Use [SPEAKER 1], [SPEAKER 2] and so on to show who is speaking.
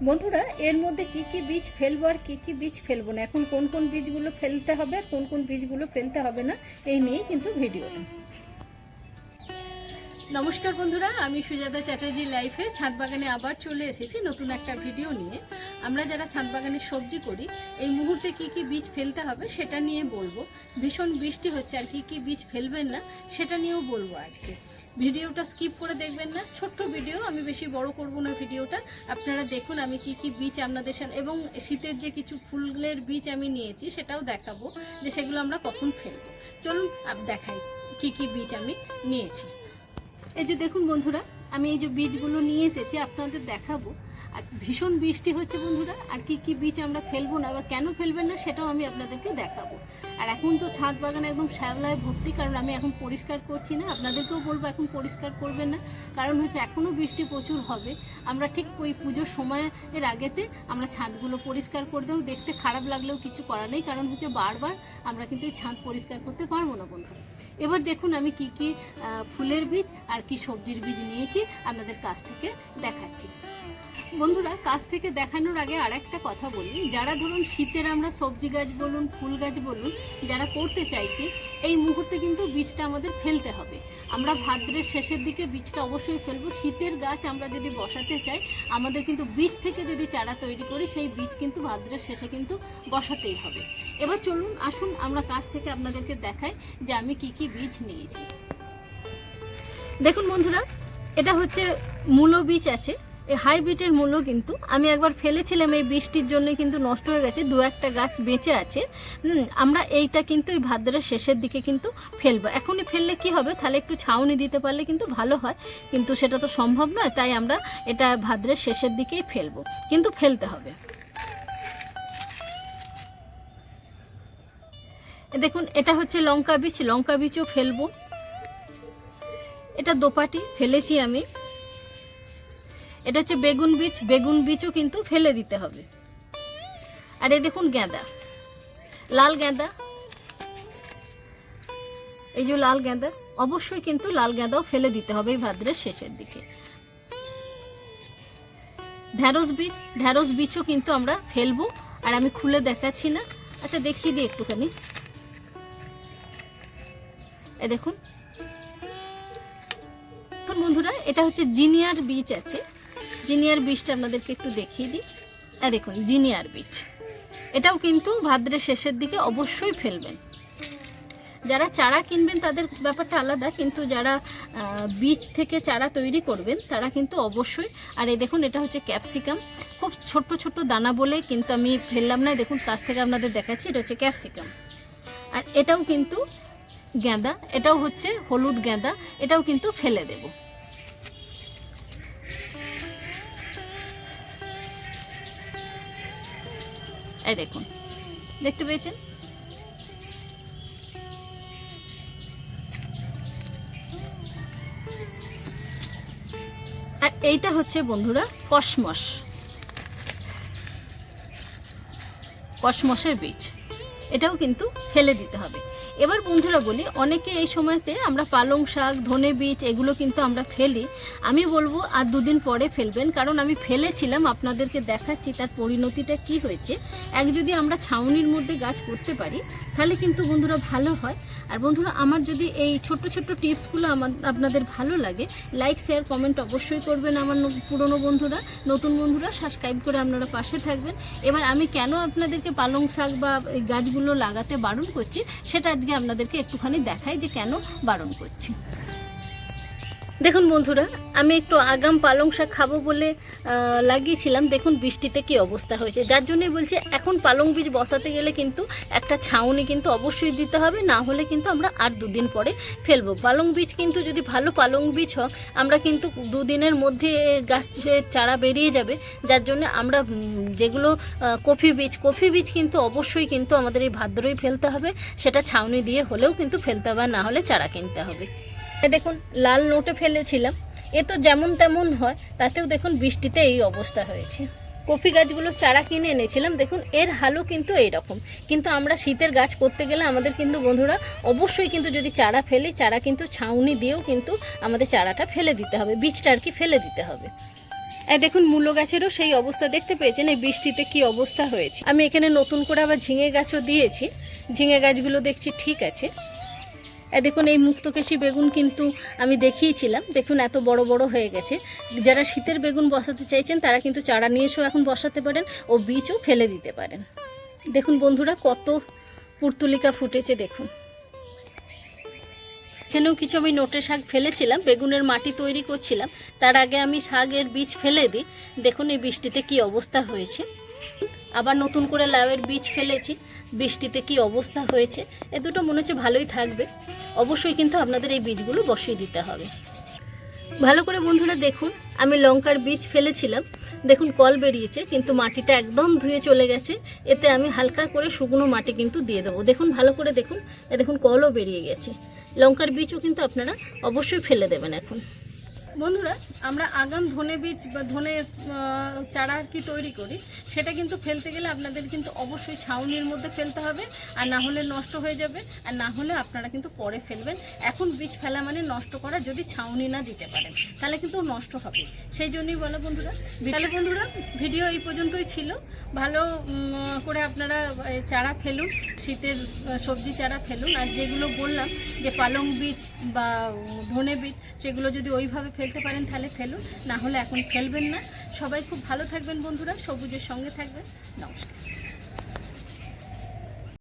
[SPEAKER 1] বন্ধুরা, এর মধ্যে কি কি বীজ ফেলবো আর কি কি বীজ ফেলবো না, এখন কোন কোন বীজগুলো ফেলতে হবে আর কোন কোন বীজগুলো ফেলতে হবে না, এই নিয়েই কিন্তু ভিডিওটা। নমস্কার বন্ধুরা, আমি সুজাতা চ্যাটার্জি লাইফে ছাদ বাগানে আবার চলে এসেছি নতুন একটা ভিডিও নিয়ে। আমরা যারা ছাদ বাগানে সবজি করি, এই মুহূর্তে কি কি বীজ ফেলতে হবে সেটা নিয়ে বলবো। ভীষণ বৃষ্টি হচ্ছে আর কি কি বীজ ফেলবেন না সেটা নিয়েও বলবো আজকে। ভিডিওটা স্কিপ করে দেখবেন না, ছোট্ট ভিডিও, আমি বেশি বড় করব না ভিডিওটা। আপনারা দেখুন আমি কি কি বীজ আপনাদের সাথে, এবং শীতের যে কিছু ফুলের বীজ আমি নিয়েছি সেটাও দেখাবো যে সেগুলো আমরা কখন ফেলবো। চলুন দেখাই কি কি বীজ আমি নিয়েছি। এই যে দেখুন বন্ধুরা, আমি এই যে বীজগুলো নিয়ে এসেছি আপনাদের দেখাবো। আর ভীষণ বৃষ্টি হচ্ছে বন্ধুরা, আর কি কি বীজ আমরা ফেলবো না, আবার কেন ফেলবেন না সেটাও আমি আপনাদেরকে দেখাবো। আর এখন তো ছাদ বাগান একদম শ্যাওলায় ভর্তি, কারণ আমি এখন পরিষ্কার করছি না। আপনাদেরকেও বলবো এখন পরিষ্কার করবেন না, কারণ হচ্ছে এখনও বৃষ্টি প্রচুর হবে। আমরা ঠিক ওই পুজোর সময়ের আগেতে আমরা ছাদগুলো পরিষ্কার করে দেবো। দেখতে খারাপ লাগলেও কিছু করার নেই, কারণ হচ্ছে বারবার আমরা কিন্তু এই ছাদ পরিষ্কার করতে পারবো না বন্ধুরা। এবার দেখুন আমি কি কি ফুলের বীজ আর কি সবজির বীজ নিয়েছি আপনাদের কাছ থেকে দেখাচ্ছি। বন্ধুরা, কাছ থেকে দেখানোর আগে আর একটা কথা বলি, যারা ধরুন শীতের আমরা সবজি গাছ বলুন ফুল গাছ বলুন যারা করতে চাইছি, এই মুহূর্তে কিন্তু বীজটা আমাদের ফেলতে হবে। আমরা ভাদ্রের শেষের দিকে বীজটা অবশ্যই ফেলবো। শীতের গাছ আমরা যদি বসাতে চাই, আমাদের কিন্তু বীজ থেকে যদি চারা তৈরি করি, সেই বীজ কিন্তু ভাদ্রের শেষে কিন্তু বসাতেই হবে। এবার চলুন আসুন আমরা কাছ থেকে আপনাদেরকে দেখাই যে আমি কি কি বীজ নিয়েছি। দেখুন বন্ধুরা, এটা হচ্ছে মূলো বীজ আছে। এই হাইব্রিডের মূলো কিন্তু আমি একবার ফেলেছিলাম, এই বৃষ্টির জন্য কিন্তু নষ্ট হয়ে গেছে, দু একটা গাছ বেঁচে আছে। আমরা এইটা কিন্তু এই ভাদ্রের শেষের দিকে কিন্তু ফেলবো। এখনই ফেললে কি হবে, তাহলে একটু ছাউনি দিতে পারলে কিন্তু ভালো হয়, কিন্তু সেটা তো সম্ভব নয়, তাই আমরা এটা ভাদ্রের শেষের দিকেই ফেলবো, কিন্তু ফেলতে হবে। দেখুন এটা হচ্ছে লঙ্কা বীজ, লঙ্কা বীজও ফেলবো। এটা দোপাটি ফেলেছি আমি। এটা হচ্ছে বেগুন বীজ, বেগুন বীজও কিন্তু ফেলে দিতে হবে। আর এই দেখুন গাঁদা, লাল গাঁদা, এই যে লাল গাঁদা, অবশ্যই কিন্তু লাল গাঁদাও ফেলে দিতে হবে এই ভাদ্রের শেষের দিকে। ঢ্যাঁড়স বীজ, ঢ্যাঁড়স বীজও কিন্তু আমরা ফেলবো। আর আমি খুলে দেখাচ্ছি না, আচ্ছা দেখিয়ে দিই একটুখানি। এই দেখুন বন্ধুরা, এটা হচ্ছে জিনিয়ার বীজ আছে, জিনিয়ার বীজটা আপনাদেরকে একটু দেখিয়ে দিই। দেখুন জিনিয়ার বীজ, এটাও কিন্তু ভাদ্রের শেষের দিকে অবশ্যই ফেলবেন। যারা চারা কিনবেন তাদের ব্যাপারটা আলাদা, কিন্তু যারা বীজ থেকে চারা তৈরি করবেন তারা কিন্তু অবশ্যই। আর এই দেখুন এটা হচ্ছে ক্যাপসিকাম, খুব ছোট্ট ছোট্ট দানা বলে কিন্তু আমি ফেললাম না, দেখুন কাছ থেকে আপনাদের দেখাচ্ছি। এটা হচ্ছে ক্যাপসিকাম। আর এটাও কিন্তু গাঁদা, এটাও হচ্ছে হলুদ গাঁদা, এটাও কিন্তু ফেলে দেব। এই দেখুন, দেখতে পেয়েছেন? আর এইটা হচ্ছে বন্ধুরা কসমস, কসমসের বীজ, এটাও কিন্তু ফেলে দিতে হবে। এবার বন্ধুরা বলি, অনেকে এই সময়তে আমরা পালং শাক ধনে বীজ এগুলো কিন্তু আমরা ফেলি। আমি বলবো আর দুদিন পরে ফেলবেন, কারণ আমি ফেলেছিলাম, আপনাদেরকে দেখাচ্ছি তার পরিণতিটা কি হয়েছে। যদি আমরা ছাউনির মধ্যে গাছ করতে পারি তাহলে কিন্তু বন্ধুরা ভালো হয়। আর বন্ধুরা, আমার যদি এই ছোট্ট ছোট্ট টিপসগুলো আপনাদের ভালো লাগে, লাইক শেয়ার কমেন্ট অবশ্যই করবেন। আমার পুরনো বন্ধুরা, নতুন বন্ধুরা সাবস্ক্রাইব করে আপনারা পাশে থাকবেন। এবার আমি কেন আপনাদেরকে পালং শাক বা এই গাছগুলো লাগাতে বারণ করছি সেটা আজকে আপনাদেরকে একটুখানি দেখাই যে কেন বারণ করছি। দেখুন বন্ধুরা, আমি একটু আগাম পালং শাক খাবো বলে লাগিয়েছিলাম, দেখুন বৃষ্টিতে কি অবস্থা হয়েছে। যার জন্যই বলছি এখন পালং বীজ বসাতে গেলে কিন্তু একটা ছাউনি কিন্তু অবশ্যই দিতে হবে, না হলে কিন্তু আমরা আর দুদিন পরে ফেলবো। পালং বীজ কিন্তু যদি ভালো পালং বীজ হয়, আমরা কিন্তু দুদিনের মধ্যে গাছের চারা বেরিয়ে যাবে। যার জন্য আমরা যেগুলো কফি বীজ কিন্তু অবশ্যই কিন্তু আমাদের এই ভাদ্রই ফেলতে হবে, সেটা ছাউনি দিয়ে হলেও কিন্তু ফেলতে হবে, না হলে চারা কিনতে হবে। দেখুন লাল নোটে ফেলেছিলাম, এ তো যেমন তেমন হয়, তাতেও দেখুন বৃষ্টিতে এই অবস্থা হয়েছে। কফি গাছগুলো চারা কিনে এনেছিলাম, দেখুন এর হালও কিন্তু এইরকম। কিন্তু আমরা শীতের গাছ করতে গেলে আমাদের কিন্তু বন্ধুরা অবশ্যই কিন্তু যদি চারা ফেলি, চারা কিন্তু ছাউনি দিয়েও কিন্তু আমাদের চারাটা ফেলে দিতে হবে, বীজটা আর কি ফেলে দিতে হবে। দেখুন মূলো গাছেরও সেই অবস্থা দেখতে পেয়েছেন, এই বৃষ্টিতে কি অবস্থা হয়েছে। আমি এখানে নতুন করে আবার ঝিঙে গাছও দিয়েছি, ঝিঙে গাছগুলো দেখছি ঠিক আছে। দেখুন এই মুক্তকেশী বেগুন কিন্তু আমি দেখিয়েছিলাম, দেখুন এত বড় বড় হয়ে গেছে। যারা শীতের বেগুন বসাতে চাইছেন তারা কিন্তু চারা নিয়ে এসেও এখন বসাতে পারেন ও বীজও ফেলে দিতে পারেন। দেখুন বন্ধুরা কত পুর্তুলিকা ফুটেছে দেখুন। এখানেও কিছু আমি নোটে শাক ফেলেছিলাম, বেগুনের মাটি তৈরি করছিলাম, তার আগে আমি শাকের বীজ ফেলে দিই। দেখুন এই বৃষ্টিতে কি অবস্থা হয়েছে। আবার নতুন করে লাউয়ের বীজ ফেলেছি, বৃষ্টিতে কি অবস্থা হয়েছে। এ দুটো মনে হচ্ছে ভালোই থাকবে। অবশ্যই কিন্তু আপনাদের এই বীজগুলো বসিয়ে দিতে হবে ভালো করে। বন্ধুরা দেখুন আমি লঙ্কার বীজ ফেলেছিলাম, দেখুন কল বেরিয়েছে কিন্তু মাটিটা একদম ধুয়ে চলে গেছে। এতে আমি হালকা করে শুকনো মাটি কিন্তু দিয়ে দেবো। দেখুন ভালো করে দেখুন, দেখুন কলও বেরিয়ে গেছে। লঙ্কার বীজও কিন্তু আপনারা অবশ্যই ফেলে দেবেন এখন। বন্ধুরা আমরা আগাম ধনে বীজ বা ধনে চারা আর কি তৈরি করি, সেটা কিন্তু ফেলতে গেলে আপনাদের কিন্তু অবশ্যই ছাউনির মধ্যে ফেলতে হবে, আর না হলে নষ্ট হয়ে যাবে, আর না হলে আপনারা কিন্তু পরে ফেলবেন। এখন বীজ ফেলা মানে নষ্ট করা, যদি ছাউনি না দিতে পারেন তাহলে কিন্তু নষ্ট হবে, সেই জন্যই বলো বন্ধুরা। তাহলে বন্ধুরা ভিডিও এই পর্যন্তই ছিল। ভালো করে আপনারা চারা ফেলুন, শীতের সবজি চারা ফেলুন। আর যেগুলো বললাম যে পালং বীজ বা ধনে বীজ, সেগুলো যদি ওইভাবে ফেলতে পারেন তাহলে ফেলুন, না হলে এখন ফেলবেন না। সবাই খুব ভালো থাকবেন বন্ধুরা, সবুজের সঙ্গে থাকবেন। নমস্কার।